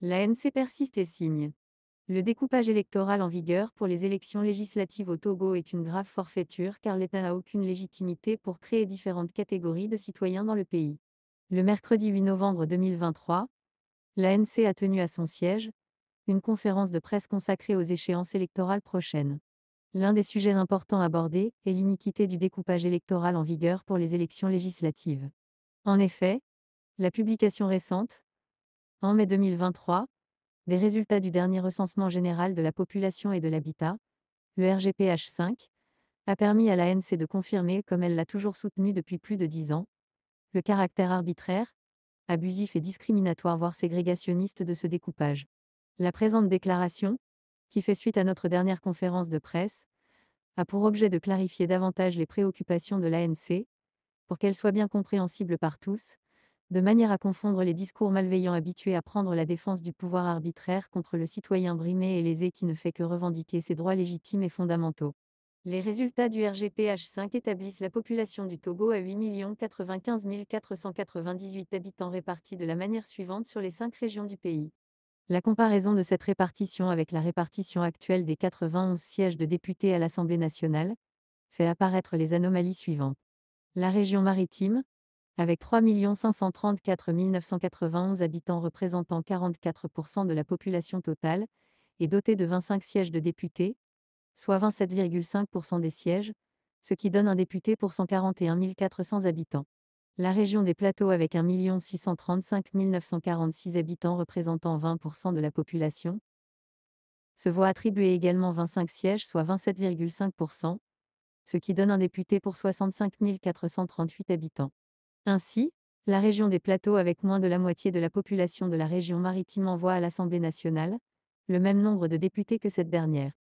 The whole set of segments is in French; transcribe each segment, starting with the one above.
L'ANC persiste et signe. Le découpage électoral en vigueur pour les élections législatives au Togo est une grave forfaiture car l'État n'a aucune légitimité pour créer différentes catégories de citoyens dans le pays. Le mercredi 8 novembre 2023, l'ANC a tenu à son siège une conférence de presse consacrée aux échéances électorales prochaines. L'un des sujets importants abordés est l'iniquité du découpage électoral en vigueur pour les élections législatives. En effet, la publication récente, en mai 2023, des résultats du dernier recensement général de la population et de l'habitat, le RGPH5, a permis à l'ANC de confirmer, comme elle l'a toujours soutenu depuis plus de 10 ans, le caractère arbitraire, abusif et discriminatoire voire ségrégationniste de ce découpage. La présente déclaration, qui fait suite à notre dernière conférence de presse, a pour objet de clarifier davantage les préoccupations de l'ANC, pour qu'elles soient bien compréhensibles par tous, de manière à confondre les discours malveillants habitués à prendre la défense du pouvoir arbitraire contre le citoyen brimé et lésé qui ne fait que revendiquer ses droits légitimes et fondamentaux. Les résultats du RGPH5 établissent la population du Togo à 8 095 498 habitants répartis de la manière suivante sur les 5 régions du pays. La comparaison de cette répartition avec la répartition actuelle des 91 sièges de députés à l'Assemblée nationale fait apparaître les anomalies suivantes. La région maritime, avec 3 534 991 habitants représentant 44% de la population totale, est dotée de 25 sièges de députés, soit 27,5% des sièges, ce qui donne un député pour 141 400 habitants. La région des Plateaux avec 1 635 946 habitants représentant 20% de la population se voit attribuer également 25 sièges, soit 27,5%, ce qui donne un député pour 65 438 habitants. Ainsi, la région des Plateaux avec moins de la moitié de la population de la région maritime envoie à l'Assemblée nationale le même nombre de députés que cette dernière.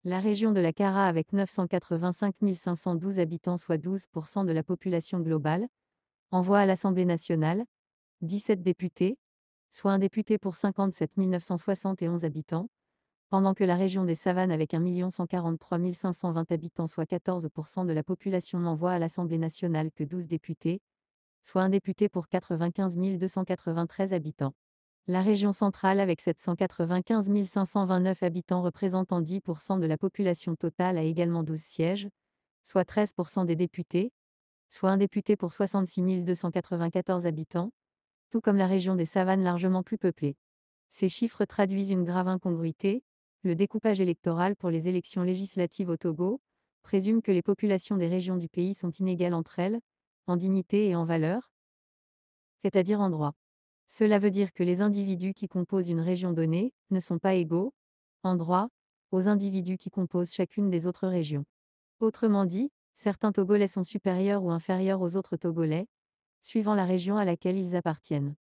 La région de la Kara avec 985 512 habitants, soit 12% de la population globale, envoie à l'Assemblée nationale 17 députés, soit un député pour 57 971 habitants, pendant que la région des Savanes avec 1 143 520 habitants, soit 14% de la population, n'envoie à l'Assemblée nationale que 12 députés, soit un député pour 95 293 habitants. La région centrale avec 795 529 habitants représentant 10% de la population totale a également 12 sièges, soit 13% des députés, soit un député pour 66 294 habitants, tout comme la région des Savanes largement plus peuplée. Ces chiffres traduisent une grave incongruité. Le découpage électoral pour les élections législatives au Togo présume que les populations des régions du pays sont inégales entre elles, en dignité et en valeur, c'est-à-dire en droit. Cela veut dire que les individus qui composent une région donnée ne sont pas égaux, en droit, aux individus qui composent chacune des autres régions. Autrement dit, certains Togolais sont supérieurs ou inférieurs aux autres Togolais, suivant la région à laquelle ils appartiennent.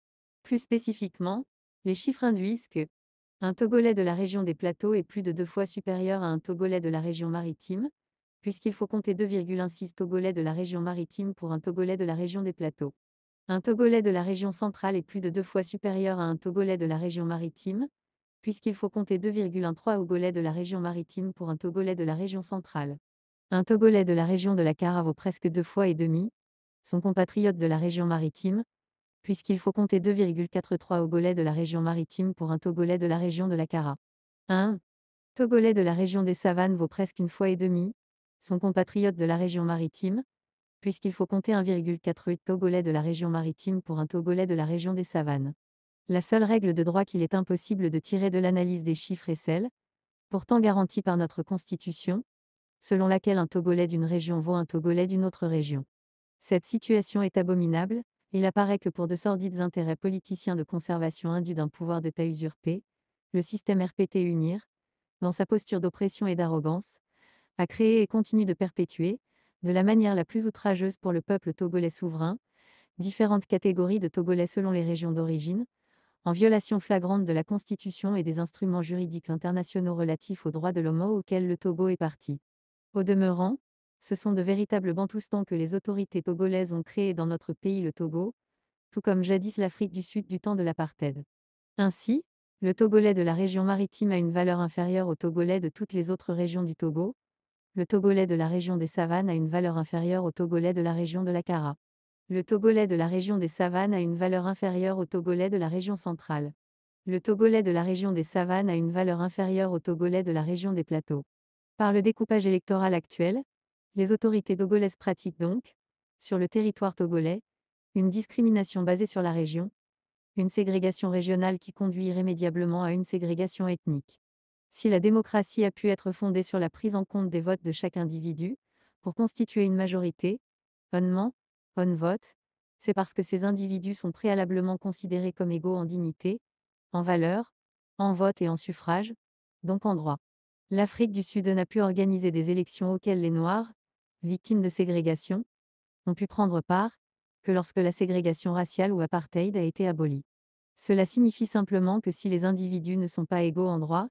Plus spécifiquement, les chiffres induisent que un Togolais de la région des Plateaux est plus de 2 fois supérieur à un Togolais de la région maritime, puisqu'il faut compter 2,16 Togolais de la région maritime pour un Togolais de la région des Plateaux. Un Togolais de la région centrale est plus de 2 fois supérieur à un Togolais de la région maritime, puisqu'il faut compter 2,13 Togolais de la région maritime pour un Togolais de la région centrale. Un Togolais de la région de la Kara vaut presque 2 fois et demi son compatriote de la région maritime, puisqu'il faut compter 2,43 Togolais de la région maritime pour un Togolais de la région de la Kara. Un Togolais de la région des Savanes vaut presque 1 fois et demi son compatriote de la région maritime, puisqu'il faut compter 1,48 Togolais de la région maritime pour un Togolais de la région des Savanes. La seule règle de droit qu'il est impossible de tirer de l'analyse des chiffres est celle, pourtant garantie par notre Constitution, selon laquelle un Togolais d'une région vaut un Togolais d'une autre région. Cette situation est abominable. Il apparaît que pour de sordides intérêts politiciens de conservation indue d'un pouvoir d'État usurpé, le système RPT UNIR, dans sa posture d'oppression et d'arrogance, a créé et continue de perpétuer, de la manière la plus outrageuse pour le peuple togolais souverain, différentes catégories de Togolais selon les régions d'origine, en violation flagrante de la Constitution et des instruments juridiques internationaux relatifs aux droits de l'homme auxquels le Togo est partie. Au demeurant, ce sont de véritables bantoustans que les autorités togolaises ont créés dans notre pays le Togo, tout comme jadis l'Afrique du Sud du temps de l'apartheid. Ainsi, le Togolais de la région maritime a une valeur inférieure au Togolais de toutes les autres régions du Togo, le Togolais de la région des Savanes a une valeur inférieure au Togolais de la région de la Kara. Le Togolais de la région des Savanes a une valeur inférieure au Togolais de la région centrale. Le Togolais de la région des savanes a une valeur inférieure au Togolais de la région des plateaux. Par le découpage électoral actuel, les autorités togolaises pratiquent donc, sur le territoire togolais, une discrimination basée sur la région, une ségrégation régionale qui conduit irrémédiablement à une ségrégation ethnique. Si la démocratie a pu être fondée sur la prise en compte des votes de chaque individu, pour constituer une majorité, onnement, on vote, c'est parce que ces individus sont préalablement considérés comme égaux en dignité, en valeur, en vote et en suffrage, donc en droit. L'Afrique du Sud n'a pu organiser des élections auxquelles les Noirs, victimes de ségrégation, ont pu prendre part, que lorsque la ségrégation raciale ou apartheid a été abolie. Cela signifie simplement que si les individus ne sont pas égaux en droit,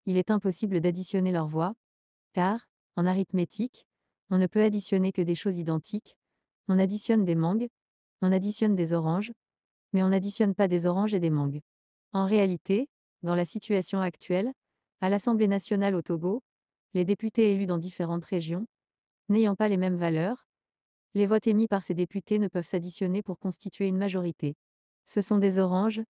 il est impossible d'additionner leurs voix, car, en arithmétique, on ne peut additionner que des choses identiques, on additionne des mangues, on additionne des oranges, mais on n'additionne pas des oranges et des mangues. En réalité, dans la situation actuelle, à l'Assemblée nationale au Togo, les députés élus dans différentes régions, n'ayant pas les mêmes valeurs, les votes émis par ces députés ne peuvent s'additionner pour constituer une majorité. Ce sont des oranges,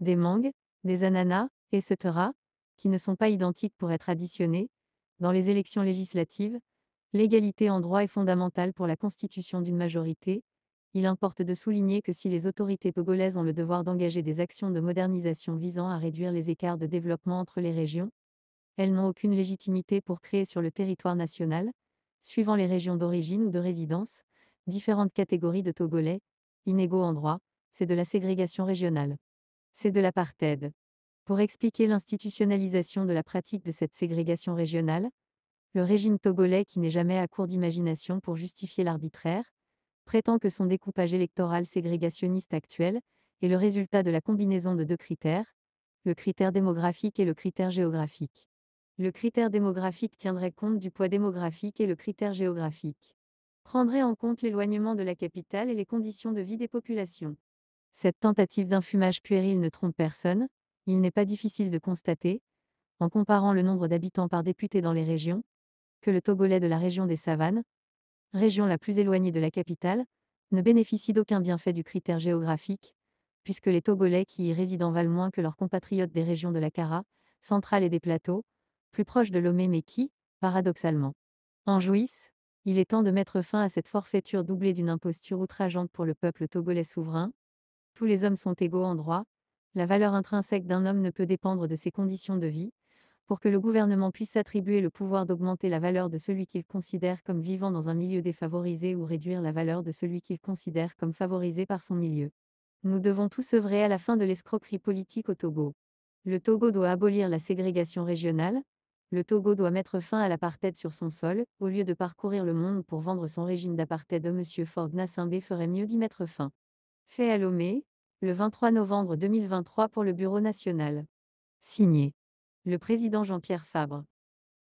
des mangues, des ananas, etc., qui ne sont pas identiques pour être additionnés. Dans les élections législatives, l'égalité en droit est fondamentale pour la constitution d'une majorité. Il importe de souligner que si les autorités togolaises ont le devoir d'engager des actions de modernisation visant à réduire les écarts de développement entre les régions, elles n'ont aucune légitimité pour créer sur le territoire national, suivant les régions d'origine ou de résidence, différentes catégories de Togolais, inégaux en droit, c'est de la ségrégation régionale. C'est de l'apartheid. Pour expliquer l'institutionnalisation de la pratique de cette ségrégation régionale, le régime togolais, qui n'est jamais à court d'imagination pour justifier l'arbitraire, prétend que son découpage électoral ségrégationniste actuel est le résultat de la combinaison de deux critères, le critère démographique et le critère géographique. Le critère démographique tiendrait compte du poids démographique et le critère géographique prendrait en compte l'éloignement de la capitale et les conditions de vie des populations. Cette tentative d'infumage puéril ne trompe personne, il n'est pas difficile de constater, en comparant le nombre d'habitants par député dans les régions, que le Togolais de la région des savanes, région la plus éloignée de la capitale, ne bénéficie d'aucun bienfait du critère géographique, puisque les Togolais qui y résident valent moins que leurs compatriotes des régions de la Kara, centrale et des plateaux, plus proches de Lomé mais qui, paradoxalement, en jouissent. Il est temps de mettre fin à cette forfaiture doublée d'une imposture outrageante pour le peuple togolais souverain. Tous les hommes sont égaux en droit, la valeur intrinsèque d'un homme ne peut dépendre de ses conditions de vie. Pour que le gouvernement puisse s'attribuer le pouvoir d'augmenter la valeur de celui qu'il considère comme vivant dans un milieu défavorisé ou réduire la valeur de celui qu'il considère comme favorisé par son milieu. Nous devons tous œuvrer à la fin de l'escroquerie politique au Togo. Le Togo doit abolir la ségrégation régionale. Le Togo doit mettre fin à l'apartheid sur son sol. Au lieu de parcourir le monde pour vendre son régime d'apartheid, M. Ford Gnassingbé ferait mieux d'y mettre fin. Fait à Lomé, le 23 novembre 2023 pour le Bureau national. Signé le président Jean-Pierre Fabre.